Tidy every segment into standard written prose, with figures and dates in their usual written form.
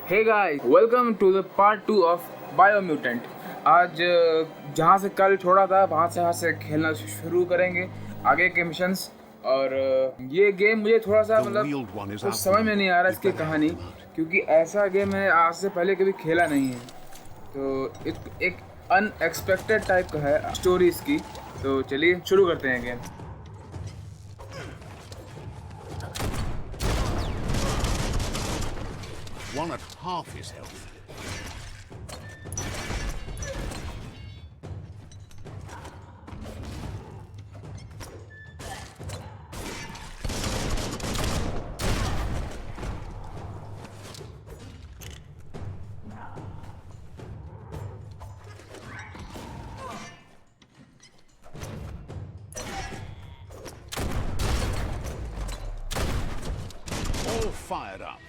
Hey guys, welcome to the part 2 of Biomutant. आज जहाँ से कल छोड़ा था वहाँ से खेलना शुरू करेंगे आगे के मिशंस। और ये गेम मुझे थोड़ा सा मतलब कुछ समझ में नहीं आ रहा इसकी कहानी, क्योंकि ऐसा गेम है आज से पहले कभी खेला नहीं है। तो एक अनएक्सपेक्टेड टाइप का है स्टोरी इसकी। तो चलिए शुरू करते हैं game. One at half his health. All fired up.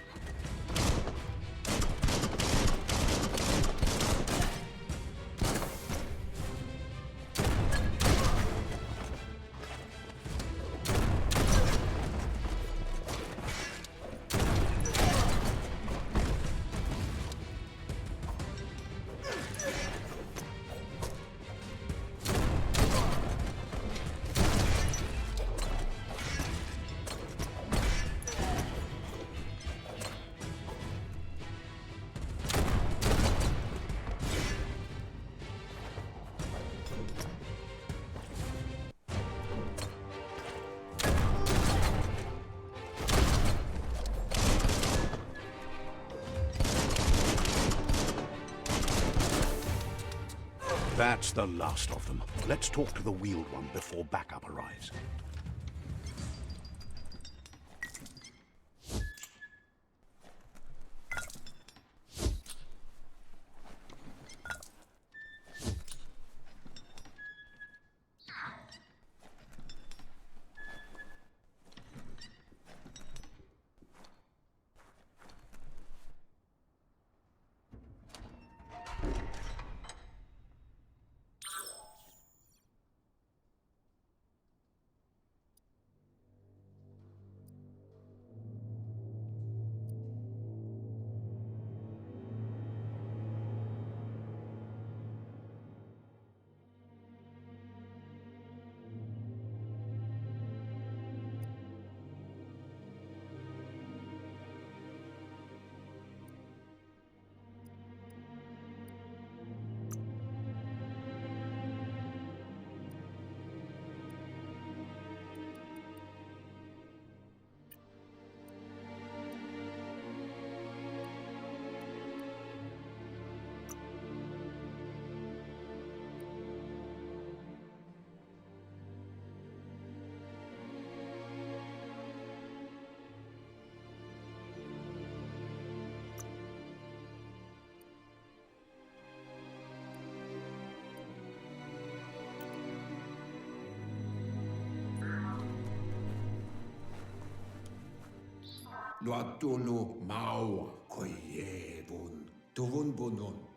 That's the last of them. Let's talk to the wheeled one before backup arrives.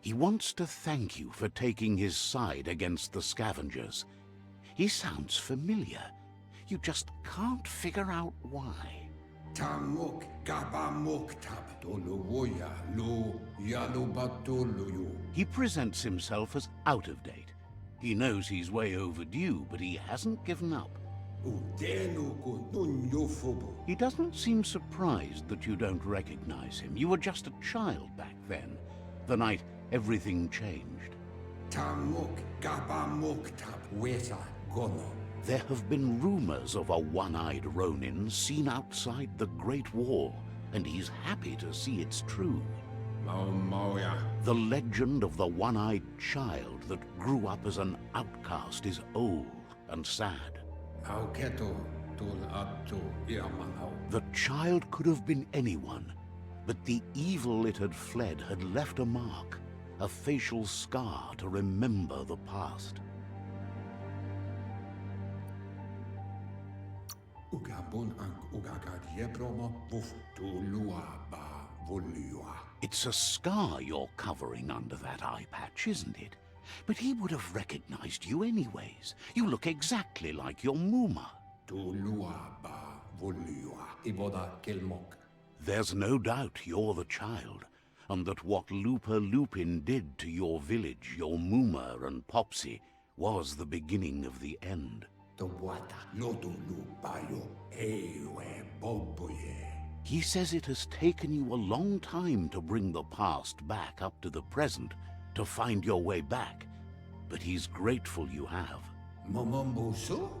He wants to thank you for taking his side against the scavengers. He sounds familiar. You just can't figure out why. He presents himself as out of date. He knows he's way overdue, but he hasn't given up. He doesn't seem surprised that you don't recognize him. You were just a child back then, the night everything changed. There have been rumors of a one-eyed Ronin seen outside the Great Wall, and he's happy to see it's true. The legend of the one-eyed child that grew up as an outcast is old and sad. The child could have been anyone, but the evil it had fled had left a mark, a facial scar to remember the past. It's a scar you're covering under that eye patch, isn't it? But he would have recognized you anyways. You look exactly like your Muma. There's no doubt you're the child. and that what Looper Lupin did to your village, your Moomer and Popsy, was the beginning of the end. He says it has taken you a long time to bring the past back up to the present, to find your way back, but he's grateful you have.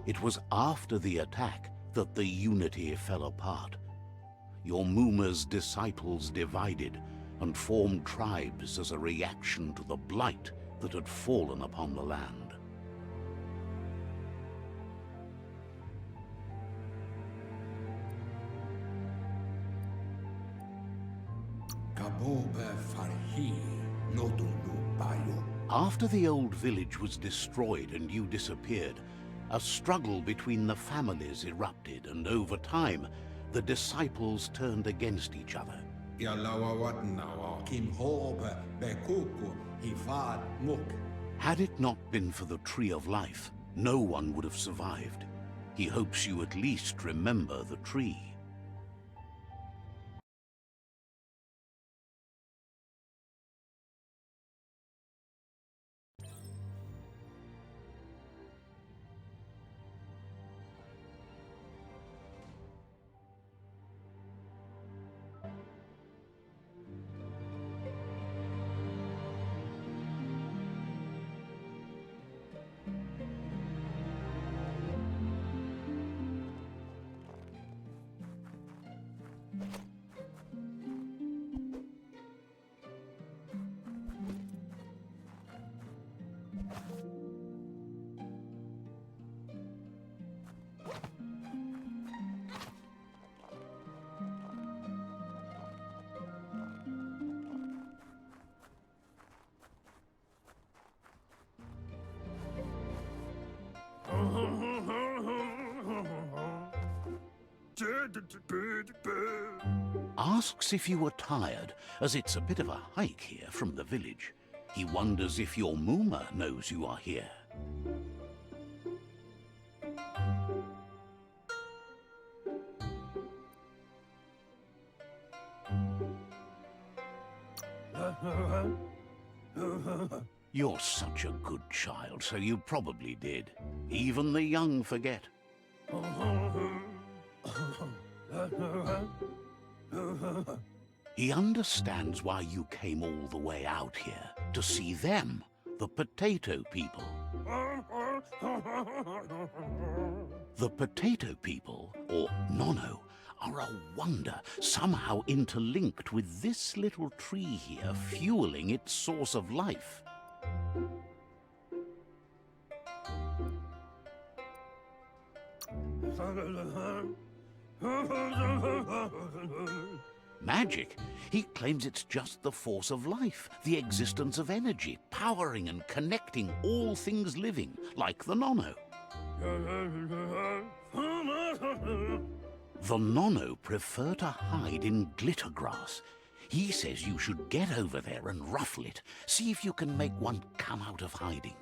It was after the attack that the unity fell apart. Your Moomer's disciples divided and formed tribes as a reaction to the blight that had fallen upon the land. After the old village was destroyed and you disappeared, a struggle between the families erupted, and over time, the disciples turned against each other. Had it not been for the Tree of Life, no one would have survived. He hopes you at least remember the tree. Asks if you were tired, as it's a bit of a hike here from the village. He wonders if your Moomer knows you are here. You're such a good child, so you probably did. Even the young forget. He understands why you came all the way out here, to see them, the potato people. The potato people, or Nono, are a wonder, somehow interlinked with this little tree here, fueling its source of life. Magic? He claims it's just the force of life, the existence of energy, powering and connecting all things living, like the Nono. The Nono prefer to hide in glitter grass. He says you should get over there and ruffle it, see if you can make one come out of hiding.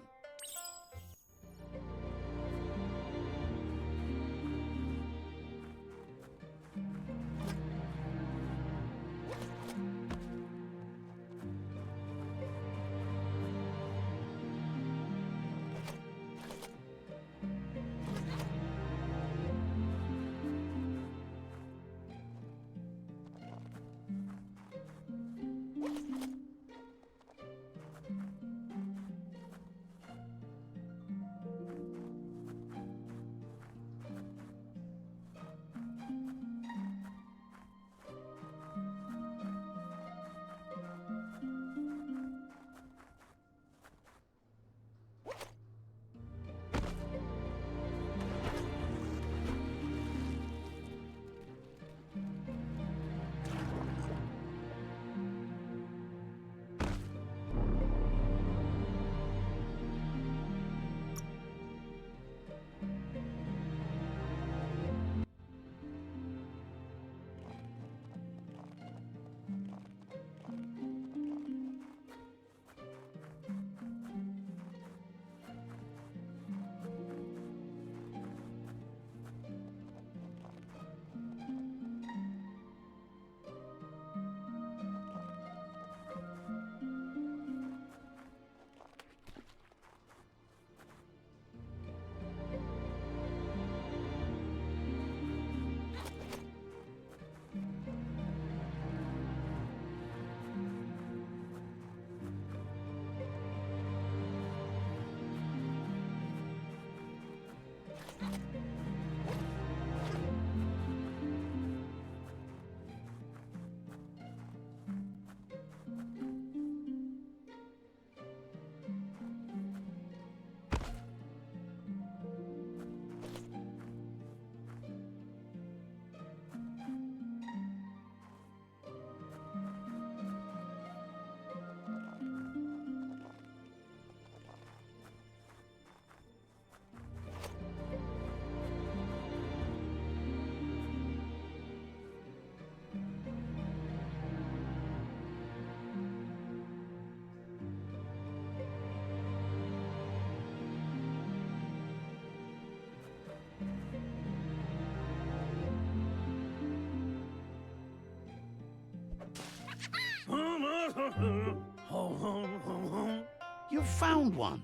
You've found one.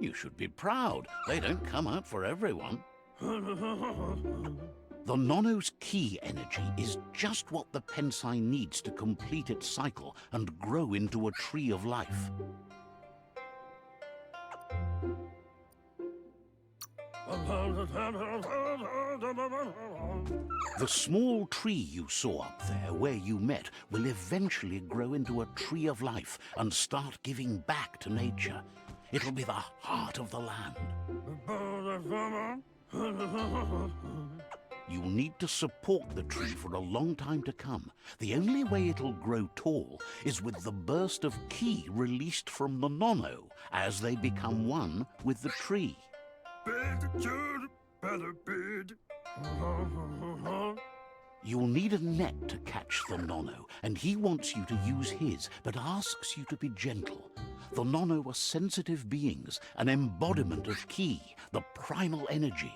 You should be proud. They don't come out for everyone. The Nono's key energy is just what the Pensai needs to complete its cycle and grow into a tree of life. The small tree you saw up there where you met will eventually grow into a tree of life and start giving back to nature. It'll be the heart of the land. You'll need to support the tree for a long time to come. The only way it'll grow tall is with the burst of ki released from the Nono as they become one with the tree. You'll need a net to catch the Nono, and he wants you to use his, but asks you to be gentle. The Nono are sensitive beings, an embodiment of ki, the primal energy.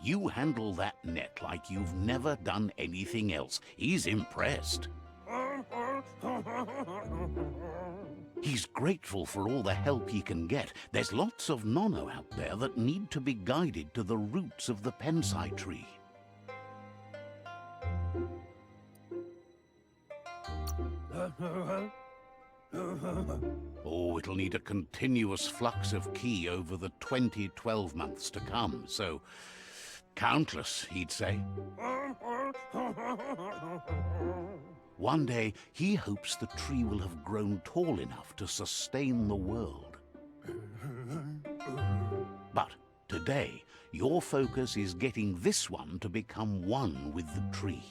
You handle that net like you've never done anything else. He's impressed. He's grateful for all the help he can get. There's lots of Nono out there that need to be guided to the roots of the Pensai tree. Oh, it'll need a continuous flux of ki over the 12 months to come, so countless, he'd say. One day, he hopes the tree will have grown tall enough to sustain the world. But today, your focus is getting this one to become one with the tree.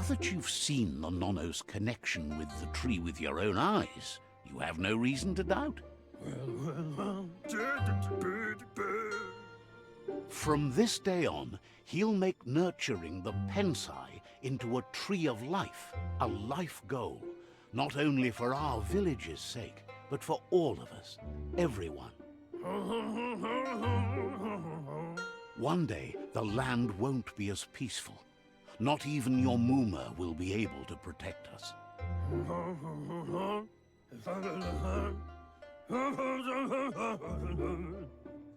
that you've seen the Nonno's connection with the tree with your own eyes, you have no reason to doubt. From this day on, he'll make nurturing the Pensai into a tree of life, a life goal, not only for our village's sake, but for all of us, everyone. One day, the land won't be as peaceful. Not even your Muma will be able to protect us.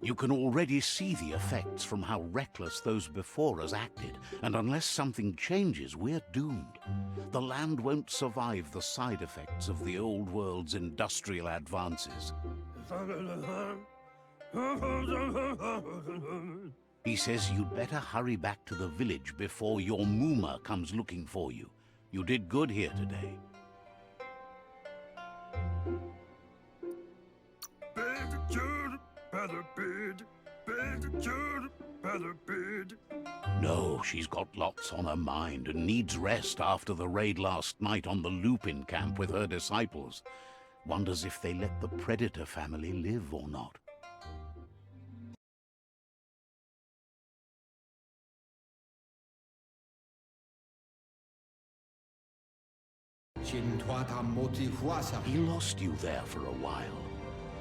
You can already see the effects from how reckless those before us acted, and unless something changes, we're doomed. The land won't survive the side effects of the old world's industrial advances. He says you'd better hurry back to the village before your Muma comes looking for you. You did good here today. No, she's got lots on her mind and needs rest after the raid last night on the Lupin camp with her disciples. Wonders if they let the Predator family live or not. He lost you there for a while,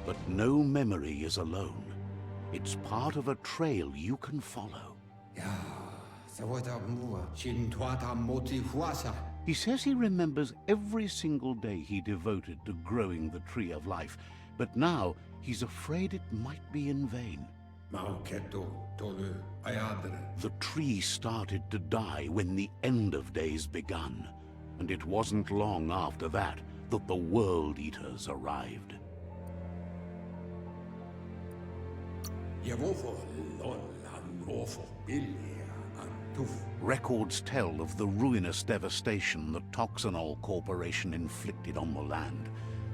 but no memory is alone. It's part of a trail you can follow. He says he remembers every single day he devoted to growing the Tree of Life, but now he's afraid it might be in vain. The tree started to die when the end of days begun, and it wasn't long after that that the World Eaters arrived. Records tell of the ruinous devastation the Toxanol Corporation inflicted on the land.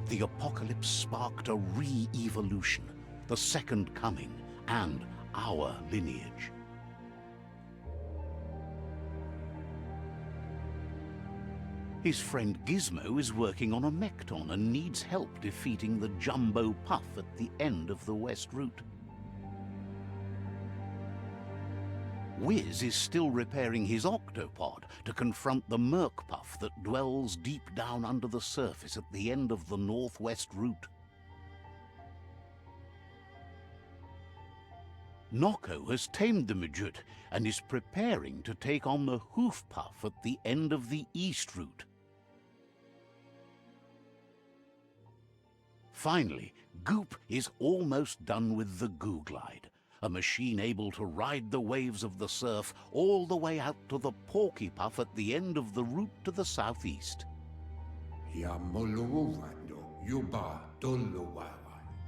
The apocalypse sparked a re-evolution, the Second Coming, and our lineage. His friend Gizmo is working on a Mekton and needs help defeating the Jumbo Puff at the end of the West Route. Wiz is still repairing his octopod to confront the Merc Puff that dwells deep down under the surface at the end of the Northwest Route. Nocco has tamed the Midget and is preparing to take on the Hoof Puff at the end of the East Route. Finally, Goop is almost done with the Googlide, a machine able to ride the waves of the surf all the way out to the Porky Puff at the end of the route to the southeast.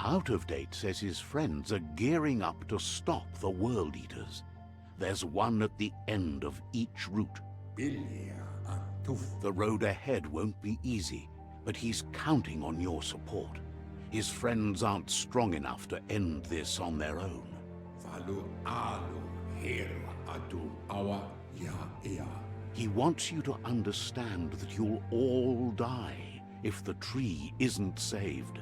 Out of Date says his friends are gearing up to stop the World Eaters. There's one at the end of each route. The road ahead won't be easy, but he's counting on your support. His friends aren't strong enough to end this on their own. He wants you to understand that you'll all die if the tree isn't saved.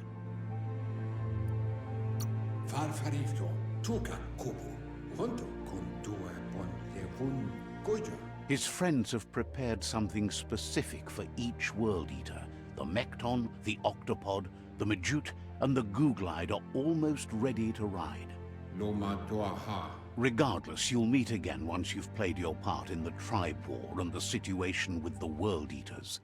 His friends have prepared something specific for each World Eater. The Mekton, the Octopod, the Majute, and the Googlide are almost ready to ride. Regardless, you'll meet again once you've played your part in the tribe war and the situation with the World Eaters.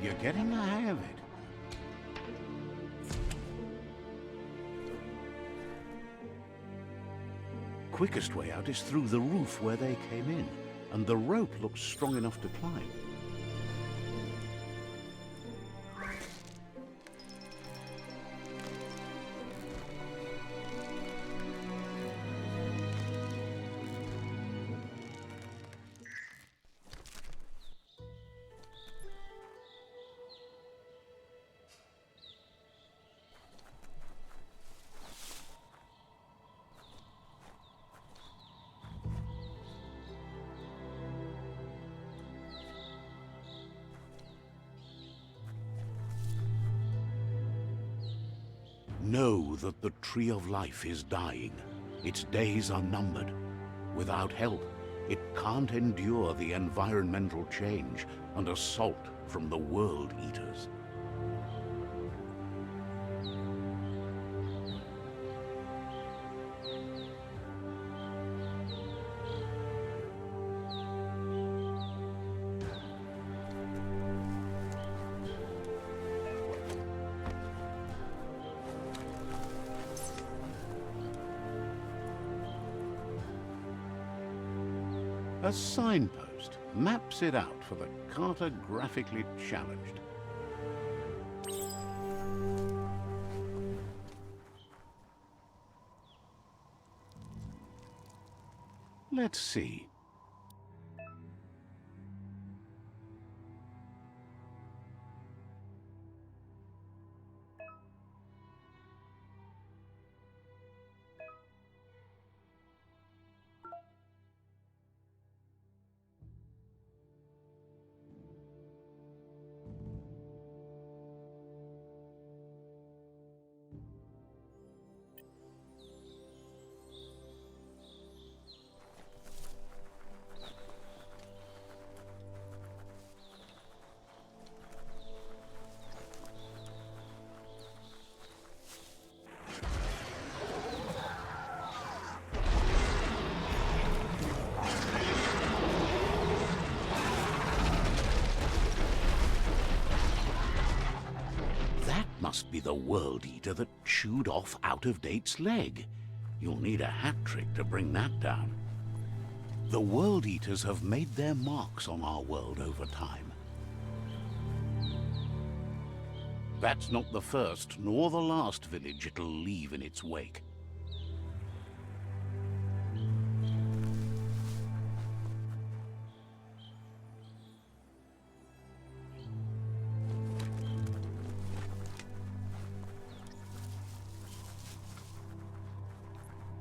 You're getting the hang of it. Quickest way out is through the roof where they came in, and the rope looks strong enough to climb. know that the Tree of Life is dying. Its days are numbered. Without help, it can't endure the environmental change and assault from the World Eaters. A signpost maps it out for the cartographically challenged. Let's see. Must be the World Eater that chewed off Out-of-Date's leg. You'll need a hat trick to bring that down. The World Eaters have made their marks on our world over time. That's not the first nor the last village it'll leave in its wake.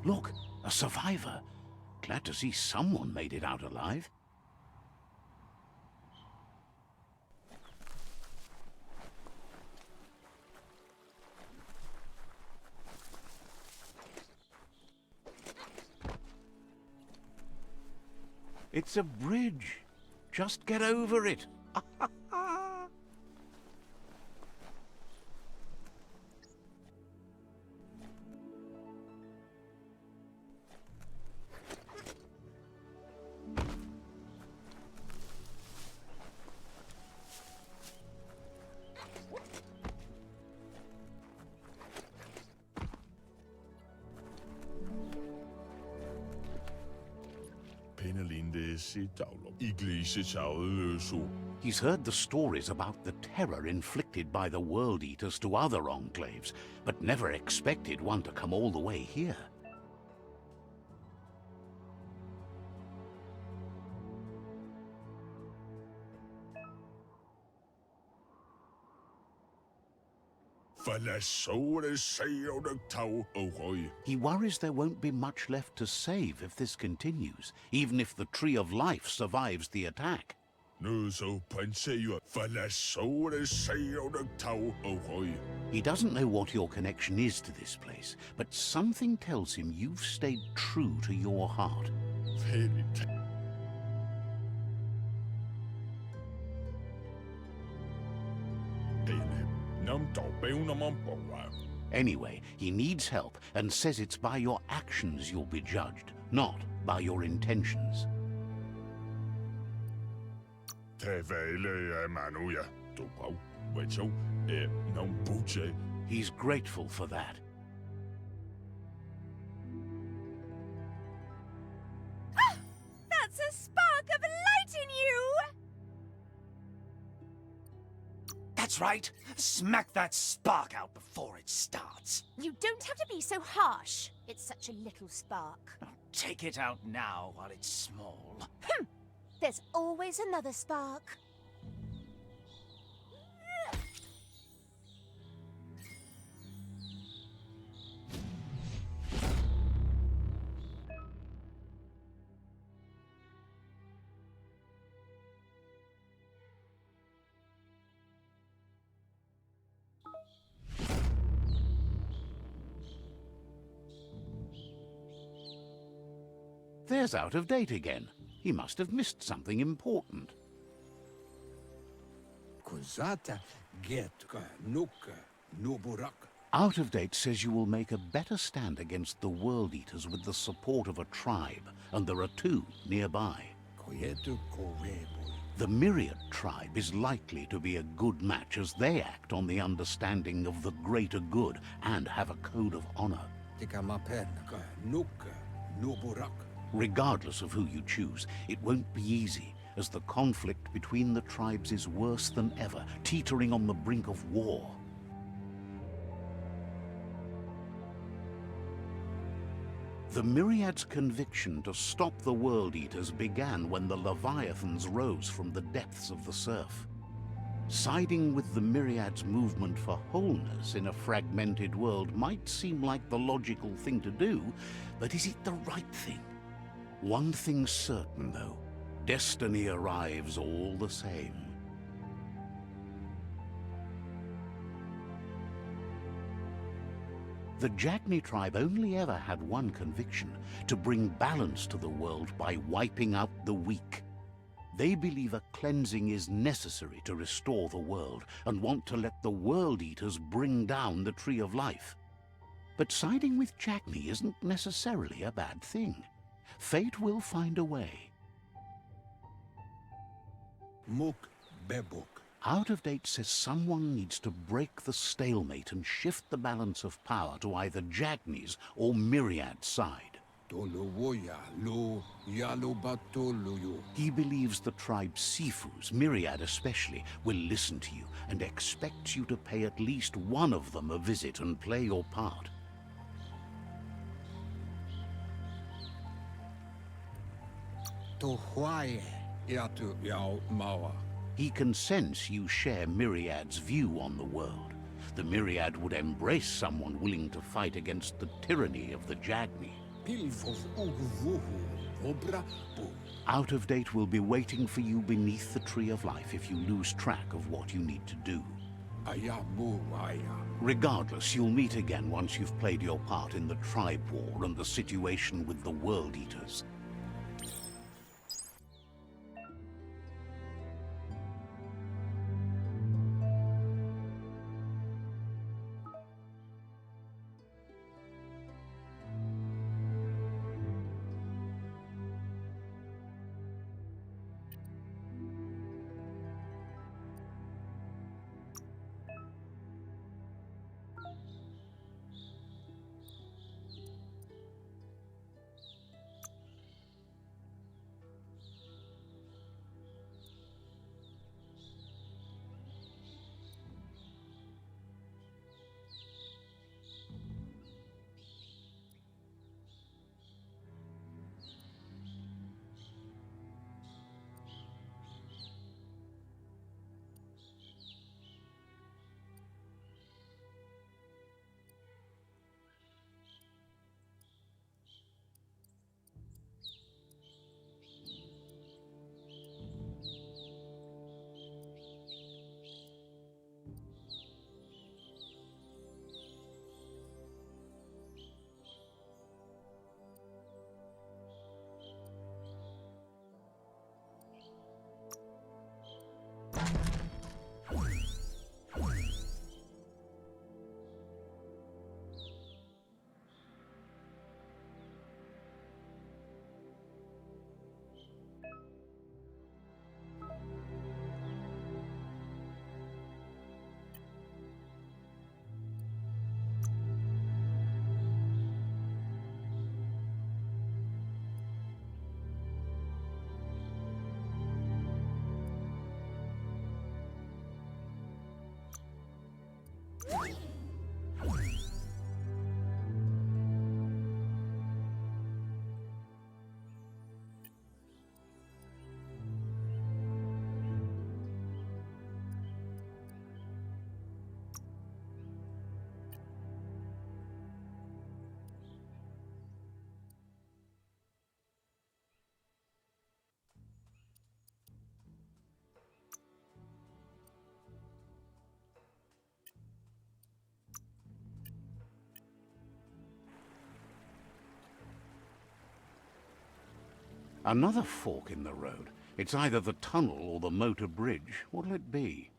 Look, a survivor. Glad to see someone made it out alive. It's a bridge. Just get over it. He's heard the stories about the terror inflicted by the World Eaters to other enclaves, but never expected one to come all the way here. He worries there won't be much left to save if this continues, even if the Tree of Life survives the attack. He doesn't know what your connection is to this place, but something tells him you've stayed true to your heart. Anyway, he needs help and says it's by your actions you'll be judged, not by your intentions. He's grateful for that. That's a spark of light in you! That's right. Smack that spark out before it starts. You don't have to be so harsh. It's such a little spark. Take it out now while it's small. There's always another spark. There's Out of Date again. He must have missed something important. Kozata getka nuka nuburak. Out of Date says you will make a better stand against the World Eaters with the support of a tribe, and there are two nearby. Koyetu kowebo. The Myriad tribe is likely to be a good match as they act on the understanding of the greater good and have a code of honor. Tikamapen ka nuka nuburak. Regardless of who you choose, it won't be easy, as the conflict between the tribes is worse than ever, teetering on the brink of war. The Myriad's conviction to stop the World Eaters began when the Leviathans rose from the depths of the surf. Siding with the Myriad's movement for wholeness in a fragmented world might seem like the logical thing to do, but is it the right thing? One thing's certain, though. Destiny arrives all the same. The Jagni tribe only ever had one conviction: to bring balance to the world by wiping out the weak. They believe a cleansing is necessary to restore the world and want to let the World Eaters bring down the Tree of Life. But siding with Jagni isn't necessarily a bad thing. Fate will find a way. Muk bebuk. Out of Date says someone needs to break the stalemate and shift the balance of power to either Jagni's or Myriad's side. Tolowoya lo yalo batoluyo. He believes the tribe Sifus, Myriad especially, will listen to you and expects you to pay at least one of them a visit and play your part. Tohuaye yatu yao mawa. He can sense you share Myriad's view on the world. The Myriad would embrace someone willing to fight against the tyranny of the Jagni. Pilfov uguvuhu obra bu. Out of Date will be waiting for you beneath the Tree of Life if you lose track of what you need to do. Ayabu aya. Regardless, you'll meet again once you've played your part in the tribe war and the situation with the World Eaters. Another fork in the road. It's either the tunnel or the motor bridge. What'll it be?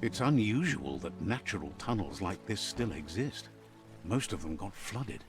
It's unusual that natural tunnels like this still exist. Most of them got flooded.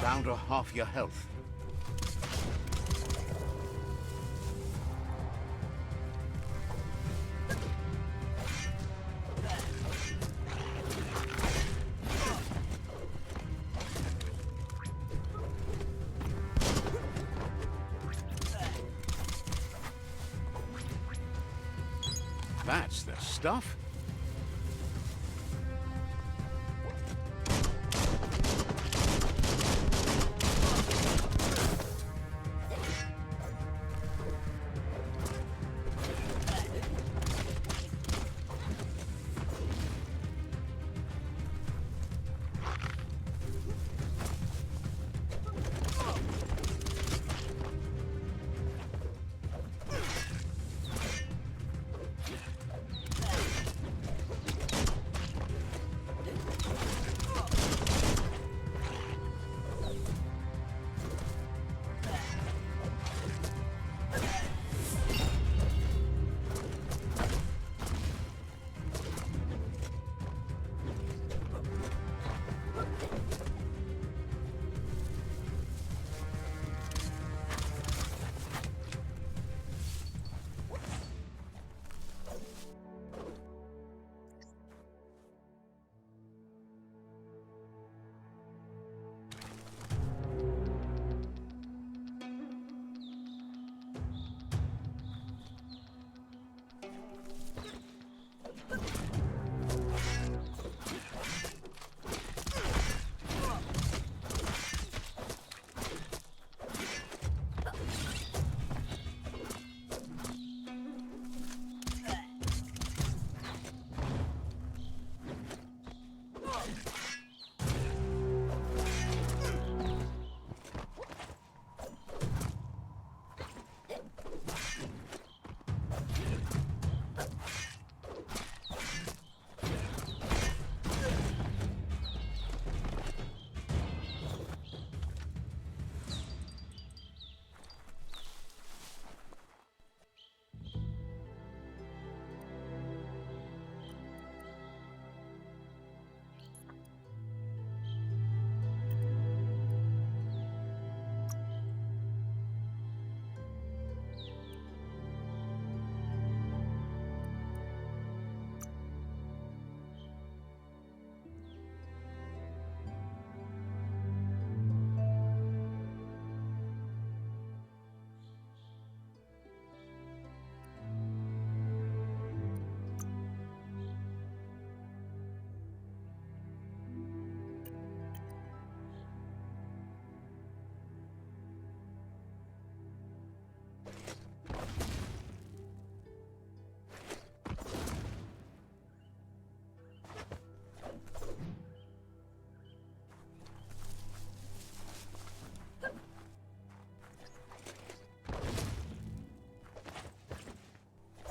Down to half your health. That's the stuff.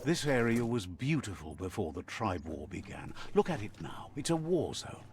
This area was beautiful before the tribe war began. Look at it now. It's a war zone.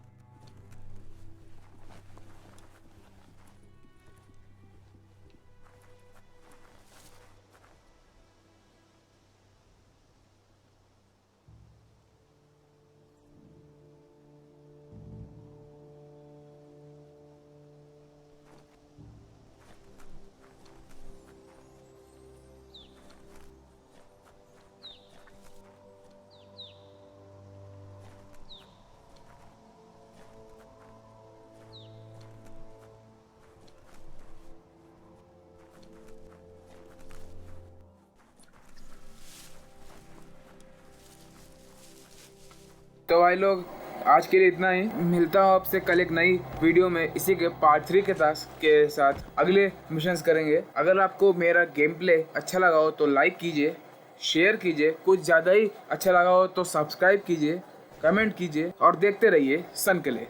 तो भाई लोग आज के लिए इतना ही। मिलता हूँ आपसे कल एक नई वीडियो में इसी के पार्ट 3 के टास्क के साथ अगले मिशंस करेंगे। अगर आपको मेरा गेम प्ले अच्छा लगा हो तो लाइक कीजिए, शेयर कीजिए, कुछ ज़्यादा ही अच्छा लगा हो तो सब्सक्राइब कीजिए, कमेंट कीजिए और देखते रहिए सन के लिए।